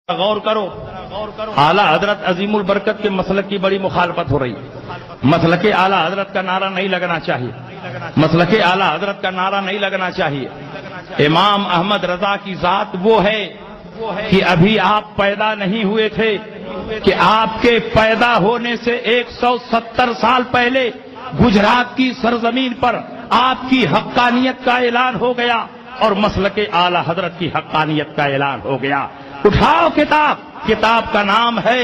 غور کرو، اعلیٰ حضرت عظیم البرکت کے مسلک کی بڑی مخالفت ہو رہی ہے۔ مسلک اعلیٰ حضرت کا نعرہ نہیں لگنا چاہیے، مسلک اعلیٰ حضرت کا نعرہ نہیں لگنا چاہیے۔ امام احمد رضا کی ذات وہ ہے کہ ابھی آپ پیدا نہیں ہوئے تھے کہ آپ کے پیدا ہونے سے 170 سال پہلے گجرات کی سرزمین پر آپ کی حقانیت کا اعلان ہو گیا اور مسلک اعلیٰ حضرت کی حقانیت کا اعلان ہو گیا۔ اٹھاؤ کتاب کا نام ہے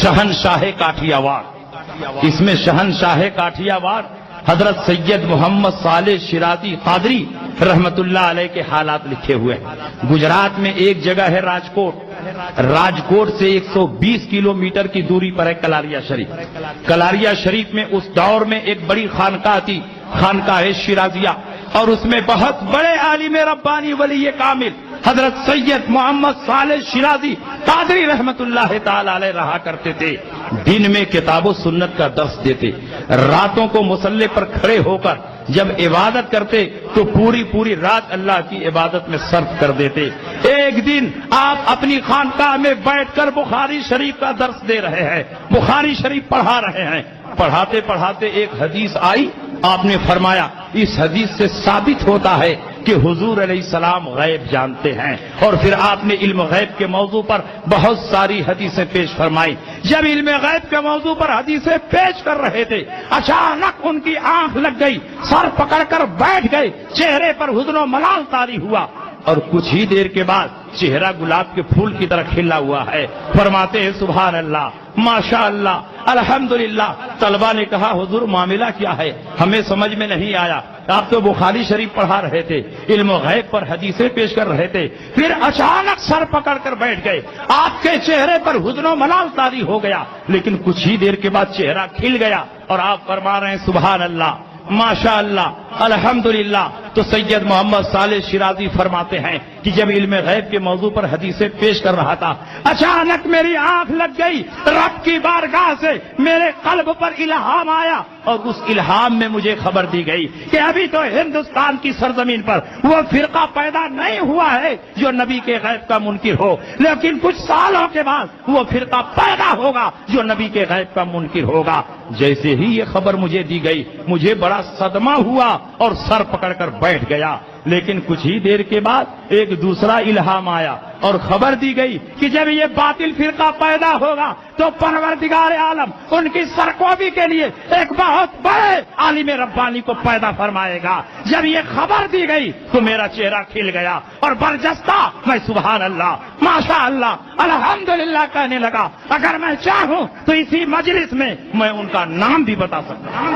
شہنشاہ کاٹھیا واد۔ اس میں شہنشاہ کاٹھیا واد حضرت سید محمد صالح شیرازی قادری رحمت اللہ علیہ کے حالات لکھے ہوئے ہیں۔ گجرات میں ایک جگہ ہے راجکوٹ سے 120 کلومیٹر کی دوری پر ہے کلاریا شریف۔ کلاریا شریف میں اس دور میں ایک بڑی خانقاہ تھی، خانقاہ شیرازیہ، اور اس میں بہت بڑے عالم ربانی ولی کامل حضرت سید محمد صالح شیرازی قادری رحمت اللہ تعالی علیہ رہا کرتے تھے۔ دن میں کتاب و سنت کا درس دیتے، راتوں کو مصلی پر کھڑے ہو کر جب عبادت کرتے تو پوری رات اللہ کی عبادت میں صرف کر دیتے۔ ایک دن آپ اپنی خانقاہ میں بیٹھ کر بخاری شریف کا درس دے رہے ہیں، بخاری شریف پڑھا رہے ہیں، پڑھاتے پڑھاتے ایک حدیث آئی، آپ نے فرمایا اس حدیث سے ثابت ہوتا ہے کہ حضور علیہ السلام غیب جانتے ہیں، اور پھر آپ نے علم غیب کے موضوع پر بہت ساری حدیثیں پیش فرمائی۔ جب علم غیب کے موضوع پر حدیثیں پیش کر رہے تھے، اچانک ان کی آنکھ لگ گئی، سر پکڑ کر بیٹھ گئے، چہرے پر حزن و ملال طاری ہوا، اور کچھ ہی دیر کے بعد چہرہ گلاب کے پھول کی طرح کھلا ہوا ہے۔ فرماتے ہیں سبحان اللہ، ماشاء اللہ، الحمدللہ۔ طلبہ نے کہا حضور معاملہ کیا ہے، ہمیں سمجھ میں نہیں آیا، آپ تو بخاری شریف پڑھا رہے تھے، علم غیب پر حدیثیں پیش کر رہے تھے، پھر اچانک سر پکڑ کر بیٹھ گئے، آپ کے چہرے پر حزن و ملال طاری ہو گیا، لیکن کچھ ہی دیر کے بعد چہرہ کھل گیا، اور آپ فرما رہے ہیں سبحان اللہ، ماشاء اللہ، الحمدللہ۔ تو سید محمد صالح شیرازی فرماتے ہیں کہ جب علم غیب کے موضوع پر حدیثیں پیش کر رہا تھا، اچانک میری آنکھ لگ گئی، رب کی بارگاہ سے میرے قلب پر الہام آیا، اور اس الہام میں مجھے خبر دی گئی کہ ابھی تو ہندوستان کی سرزمین پر وہ فرقہ پیدا نہیں ہوا ہے جو نبی کے غیب کا منکر ہو، لیکن کچھ سالوں کے بعد وہ فرقہ پیدا ہوگا جو نبی کے غیب کا منکر ہوگا۔ جیسے ہی یہ خبر مجھے دی گئی، مجھے بڑا صدمہ ہوا اور سر پکڑ کر بیٹھ گیا، لیکن کچھ ہی دیر کے بعد ایک دوسرا الہام آیا اور خبر دی گئی کہ جب یہ باطل فرقہ پیدا ہوگا تو پروردگار عالم ان کی سرکوبی کے لیے ایک بہت بڑے عالم ربانی کو پیدا فرمائے گا۔ جب یہ خبر دی گئی تو میرا چہرہ کھل گیا اور برجستہ میں سبحان اللہ، ماشاء اللہ، الحمدللہ کہنے لگا۔ اگر میں چاہوں تو اسی مجلس میں میں ان کا نام بھی بتا سکتا ہوں۔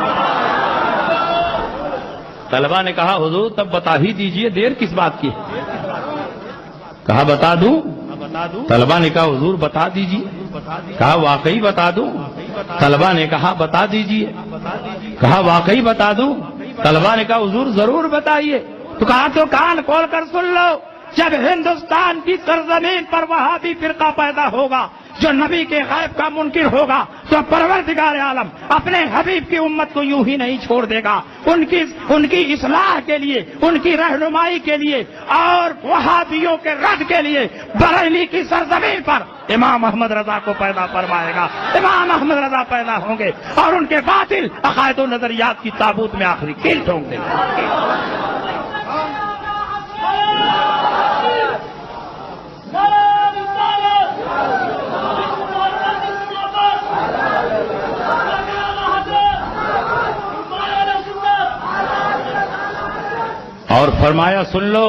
طلبہ نے کہا حضور تب بتا ہی دیجئے، دیر کس بات کی ہے؟ کہا بتا دوں؟ طلبہ نے کہا حضور بتا دیجئے۔ کہا واقعی بتا دوں؟ طلبہ نے کہا بتا دیجئے۔ کہا واقعی بتا دوں؟ طلبہ نے کہا حضور ضرور بتائیے۔ تو کہا تو کان کھول کر سن لو، جب ہندوستان کی سرزمین پر وہابی فرقہ پیدا ہوگا جو نبی کے غیب کا منکر ہوگا تو پروردگار عالم اپنے حبیب کی امت کو یوں ہی نہیں چھوڑ دے گا، ان کی اصلاح کے لیے، ان کی رہنمائی کے لیے اور وہابیوں کے رد کے لیے بریلی کی سرزمین پر امام احمد رضا کو پیدا فرمائے گا۔ امام احمد رضا پیدا ہوں گے اور ان کے باطل عقائد و نظریات کی تابوت میں آخری کیل ٹھونک دیں گے۔ اور فرمایا سن لو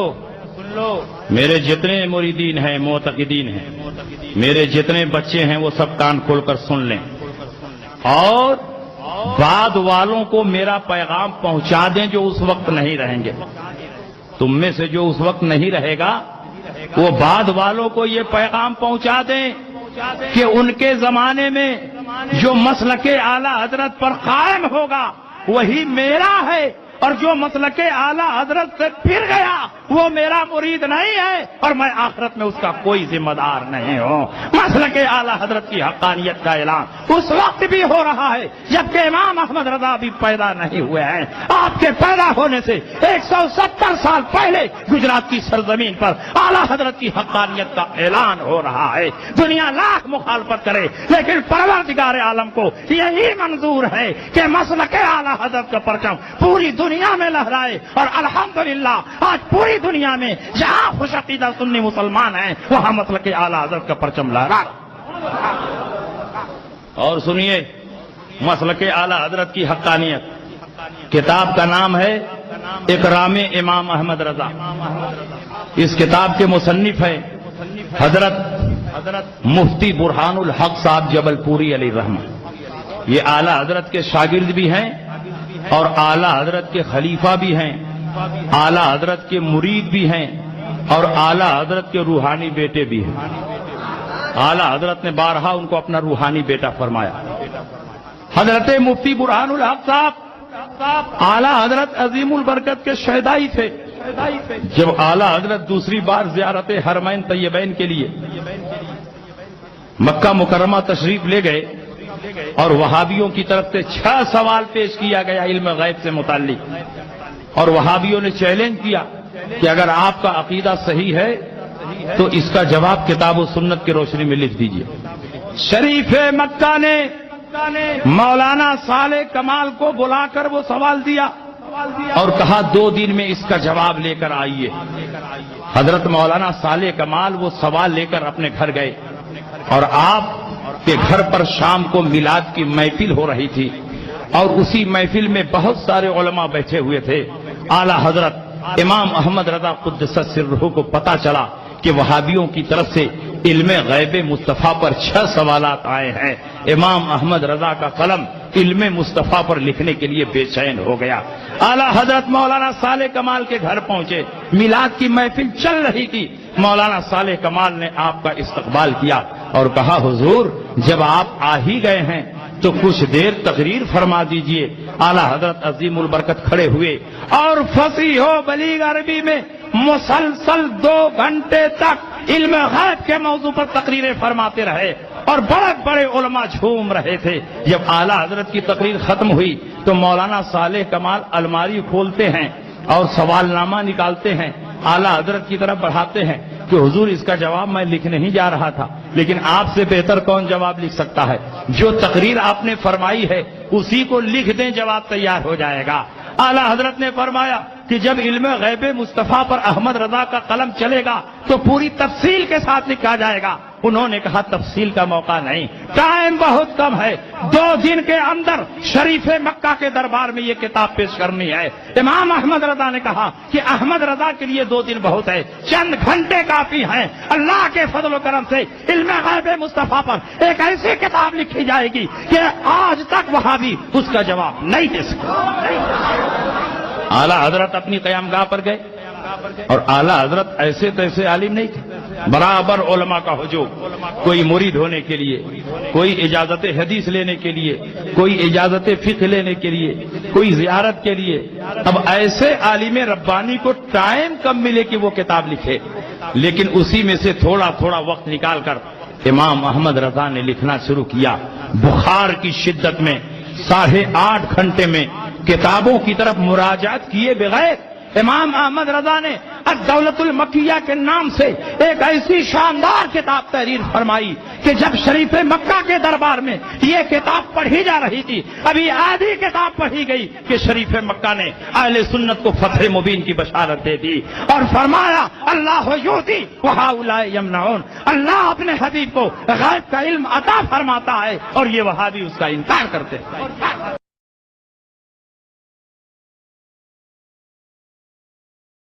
میرے جتنے مریدین ہیں، معتقدین ہیں، میرے جتنے بچے ہیں وہ سب کان کھول کر سن لیں، اور بعد والوں کو میرا پیغام پہنچا دیں جو اس وقت نہیں رہیں گے۔ تم میں سے جو اس وقت نہیں رہے گا وہ بعد والوں کو یہ پیغام پہنچا دیں کہ ان کے زمانے میں جو مسلک اعلیٰ حضرت پر قائم ہوگا وہی میرا ہے، اور جو مسلک اعلیٰ حضرت سے پھر گیا وہ میرا مرید نہیں ہے اور میں آخرت میں اس کا کوئی ذمہ دار نہیں ہوں۔ مسلک اعلیٰ حضرت کی حقانیت کا اعلان اس وقت بھی ہو رہا ہے جبکہ امام احمد رضا بھی پیدا نہیں ہوئے ہیں۔ آپ کے پیدا ہونے سے 170 سال پہلے گجرات کی سرزمین پر اعلیٰ حضرت کی حقانیت کا اعلان ہو رہا ہے۔ دنیا لاکھ مخالفت کرے لیکن پروردگار عالم کو یہی منظور ہے کہ مسلک اعلیٰ حضرت کا پرچم پوری دنیا میں لہرائے، اور الحمدللہ آج پوری دنیا میں جہاں خوش عقیدہ سنی مسلمان ہیں وہاں مسلک اعلیٰ حضرت کا پرچم لہرا۔ اور سنیے مسلک اعلیٰ حضرت کی حقانیت، کتاب کا نام ہے اکرام امام احمد رضا۔ اس کتاب کے مصنف ہیں حضرت مفتی برہان الحق صاحب جبل پوری علیہ رحمہ۔ یہ اعلیٰ حضرت کے شاگرد بھی ہیں اور اعلیٰ حضرت کے خلیفہ بھی ہیں، اعلیٰ حضرت کے مرید بھی ہیں اور اعلیٰ حضرت کے روحانی بیٹے بھی ہیں۔ اعلیٰ حضرت نے بارہا ان کو اپنا روحانی بیٹا فرمایا۔ حضرت مفتی برہان الحق صاحب اعلیٰ حضرت عظیم البرکت کے شہدائی تھے۔ جب اعلیٰ حضرت دوسری بار زیارت حرمین طیبین کے لیے مکہ مکرمہ تشریف لے گئے اور وہابیوں کی طرف سے 6 سوال پیش کیا گیا علم غیب سے متعلق، اور وہابیوں نے چیلنج کیا کہ اگر آپ کا عقیدہ صحیح ہے تو اس کا جواب کتاب و سنت کی روشنی میں لکھ دیجئے۔ شریف مکہ نے مولانا صالح کمال کو بلا کر وہ سوال دیا اور کہا 2 دن میں اس کا جواب لے کر آئیے۔ حضرت مولانا صالح کمال وہ سوال لے کر اپنے گھر گئے اور آپ کے گھر پر شام کو میلاد کی محفل ہو رہی تھی، اور اسی محفل میں بہت سارے علماء بیٹھے ہوئے تھے۔ اعلیٰ حضرت امام احمد رضا قدس سرہ کو پتا چلا کہ وہابیوں کی طرف سے علم غیب مصطفیٰ پر 6 سوالات آئے ہیں۔ امام احمد رضا کا قلم علم مصطفیٰ پر لکھنے کے لیے بے چین ہو گیا۔ اعلیٰ حضرت مولانا صالح کمال کے گھر پہنچے، میلاد کی محفل چل رہی تھی۔ مولانا صالح کمال نے آپ کا استقبال کیا اور کہا حضور جب آپ آ ہی گئے ہیں تو کچھ دیر تقریر فرما دیجئے۔ اعلیٰ حضرت عظیم البرکت کھڑے ہوئے اور فصیح و بلیغ عربی میں مسلسل 2 گھنٹے تک علم غیب کے موضوع پر تقریریں فرماتے رہے اور بڑے بڑے علماء جھوم رہے تھے۔ جب اعلیٰ حضرت کی تقریر ختم ہوئی تو مولانا صالح کمال الماری کھولتے ہیں اور سوال نامہ نکالتے ہیں، اعلیٰ حضرت کی طرف بڑھاتے ہیں کہ حضور اس کا جواب میں لکھنے ہی جا رہا تھا، لیکن آپ سے بہتر کون جواب لکھ سکتا ہے؟ جو تقریر آپ نے فرمائی ہے اسی کو لکھ دیں، جواب تیار ہو جائے گا۔ اعلیٰ حضرت نے فرمایا کہ جب علم غیب مصطفیٰ پر احمد رضا کا قلم چلے گا تو پوری تفصیل کے ساتھ لکھا جائے گا۔ انہوں نے کہا تفصیل کا موقع نہیں، ٹائم بہت کم ہے، 2 دن کے اندر شریف مکہ کے دربار میں یہ کتاب پیش کرنی ہے۔ امام احمد رضا نے کہا کہ احمد رضا کے لیے 2 دن بہت ہے، چند گھنٹے کافی ہیں۔ اللہ کے فضل و کرم سے علم غیب مصطفیٰ پر ایک ایسی کتاب لکھی جائے گی کہ آج تک وہابی اس کا جواب نہیں دے سکے۔ اعلیٰ حضرت اپنی قیام گاہ پر گئے اور اعلیٰ حضرت ایسے تیسے عالم نہیں تھے، برابر علماء کا ہجوم، کوئی مرید ہونے کے لیے، کوئی اجازت حدیث لینے کے لیے، کوئی اجازت فقہ لینے کے لیے، کوئی زیارت کے لیے۔ اب ایسے عالم ربانی کو ٹائم کم ملے کہ وہ کتاب لکھے، لیکن اسی میں سے تھوڑا تھوڑا وقت نکال کر امام احمد رضا نے لکھنا شروع کیا۔ بخار کی شدت میں 8.5 گھنٹے میں کتابوں کی طرف مراجعت کیے بغیر امام احمد رضا نے الدولت المکیہ کے نام سے ایک ایسی شاندار کتاب تحریر فرمائی کہ جب شریف مکہ کے دربار میں یہ کتاب پڑھی جا رہی تھی، ابھی آدھی کتاب پڑھی گئی کہ شریف مکہ نے اہل سنت کو فتح مبین کی بشارت دے دی اور فرمایا اللہ یؤتی وہؤلاء یمنعون، اللہ اپنے حبیب کو غیب کا علم عطا فرماتا ہے اور یہ وہابی اس کا انکار کرتے ہیں۔